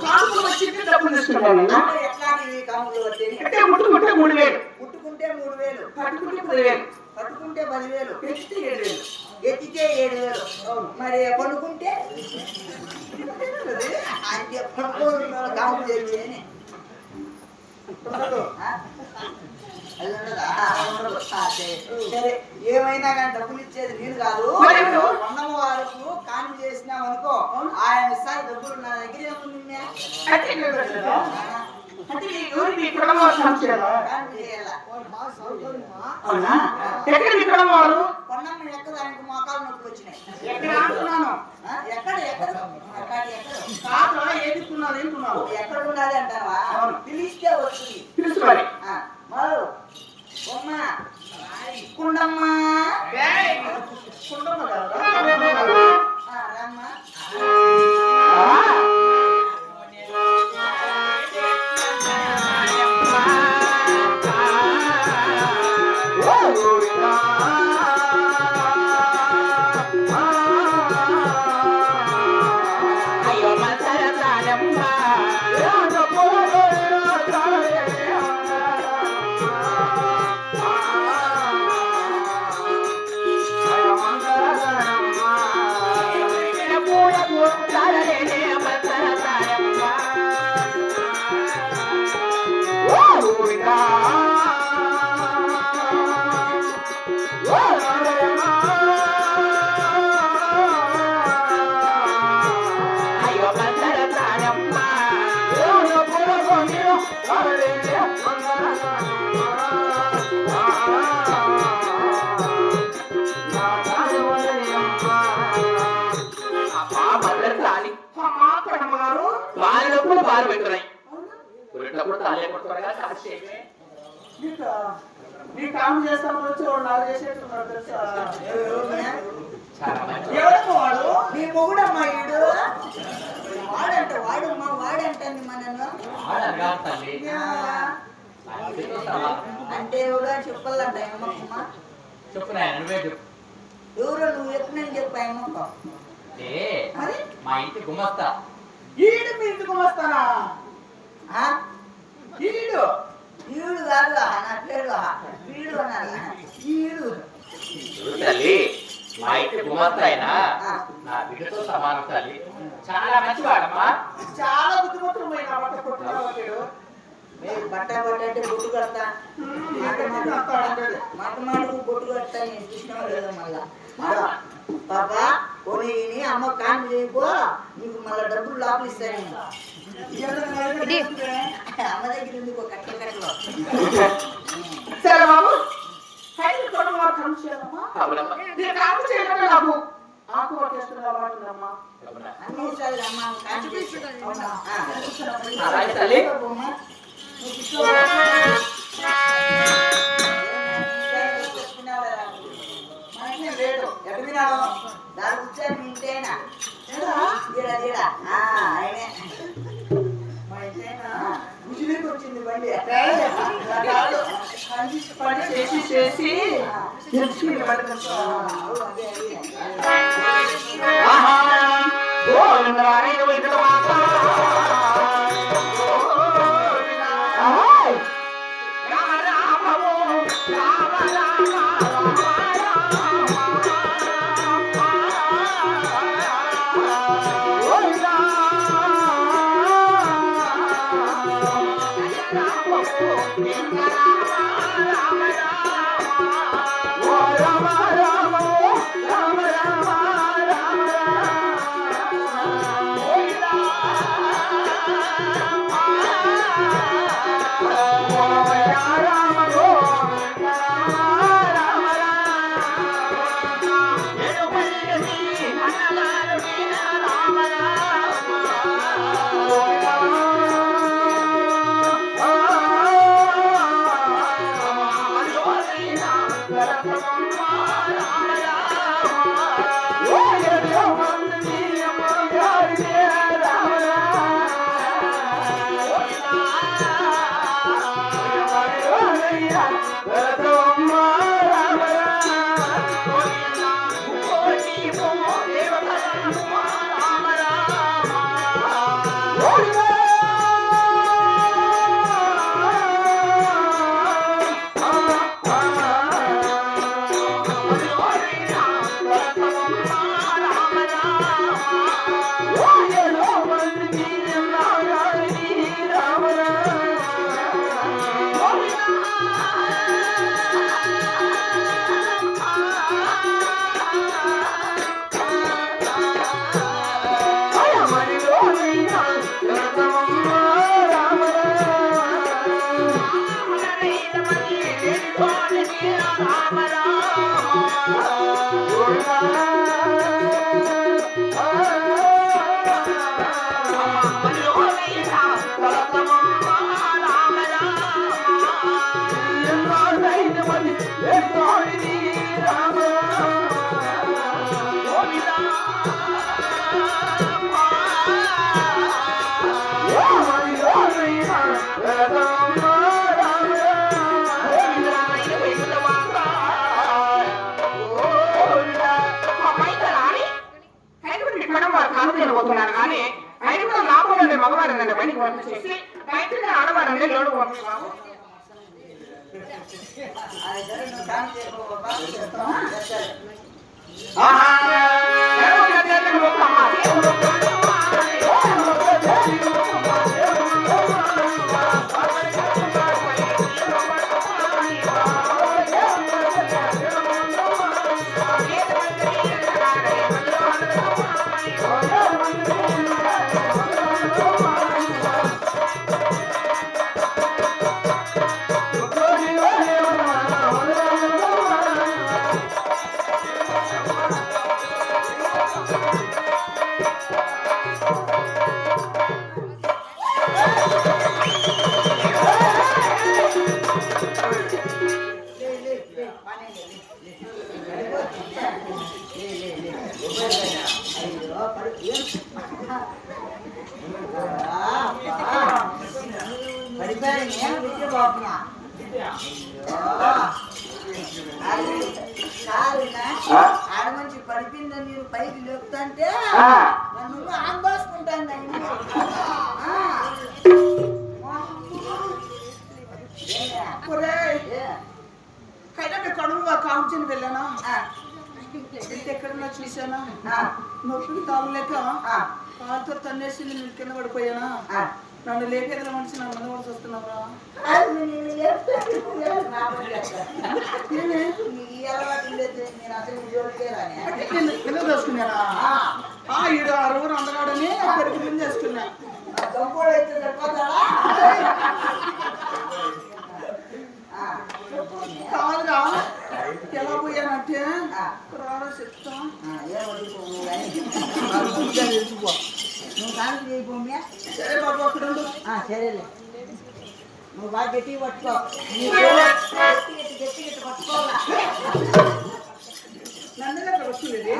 కానుకలు వచ్చి డబ్బులు తీసుకుంటాను. అంటే ముట్టుకుంటే 3000, ముట్టుకుంటే 3000, పట్టుకుంటే 10,000, పట్టుకుంటే 10,000, ఎత్తితే 7,000, ఎత్తితే 7,000. మరి పడుకుంటే అంటే కాము చేసి సరే, ఏమైనా కానీ డబ్బులు ఇచ్చేది నేను కాదు. అన్నమ్మ వారికి కాని చేసినాం అనుకో, ఆయన ఇస్తారు డబ్బులు. నా దగ్గర ఏముంది? పొన్నమ్మ ఎక్కదానికి మోకాలు నొప్పి వచ్చినాయి. ఎక్కడ ఎక్కడ ఉన్నది అంటావా? పిలిస్తే వస్తుంది. మరో కుండమ్మా రమ్మా. బారు పెట్టున్నాయి తాళి కొట్టుకోగా కాశీ నీ కాము చేస్తాను వచ్చి నాకు చేసేట్టున్నాడు తెలుసా? వాడు నీ మొగుడమ్మా. ఈడు వాడంట, వాడమ్మా, వాడంటుంది మనను. అంటే కూడా చెప్పాలంట అమ్మమ్మా. చెప్పున్నా ఎవరో నువ్వు ఎప్పుడని చెప్పాయమ్మక్క. మరి మా ఇంటి గుమస్తా. ఈడు మీ ఇంటికి వస్తానా? ఈడు ఈడు కాదు, నా పేరు వీడు అన్నాడు. ఈడు తల్లి మా ఇంటి గుమస్తా అయినా నా బిడ్డతో సమానం తల్లి. చాలా మంచివాడమ్మా. చాలా బుద్ధిమంతుడు. బట్ట అంటే బొట్టు కడతా, మాట మాటకు బొట్టు కడతా. నేను చూసినా లేదా మళ్ళా పాపా పోనీ అమ్మ కాని చేయపో, నీకు మళ్ళా డబ్బులు లోపలు ఇస్తాను. అమ్మ దగ్గర ఉంది కట్టలు కట్టలు. సరే బాబు, ఆకు పట్టేస్తున్నా అన్ని సార్లు అమ్మ లేడు. ఎక్కడ వినాడు దాని వచ్చారు మీ ఇంటేనా? ఆయనే మా ఇంటేనా? ముసిలికి వచ్చింది బండి. పని చేసి చేసి మనలోనైనా తలతమా రామ రామ కానీ ఆయన కూడా నాపంలోనే మగవారు నన్ను బయటికి పంపించేసి బయట ఆడవారంటే లోడు పంపి బాబు ఆడ మంచి పడిపోయిందని మీరు పైకి లేపుతుంటే నన్ను ఆందోసుకుంటాను కడువుగా కాంచని వెళ్ళానా ఎక్కడన్నా చూసానా నొప్పికి తాగలేక కాలుతో తన్నేసి నేను కింద పడిపోయానా నన్ను లేపేదల మనిషి నా మంద కూడా చూస్తున్నావా ఎందుకు చేసుకున్నానా ఈడు అరుగురు అందగాడని పెరుగు చేసుకున్నా కాదురా ఎలా పోయానంటే రారా చెప్తా నువ్వు కానికి చేయబోమ్యా సరే బాబు అక్కడ ఉండు. సరేలే నువ్వు బాగా గట్టి పట్టుకో గట్టి పట్టుకోవాలా నన్ను వస్తుంది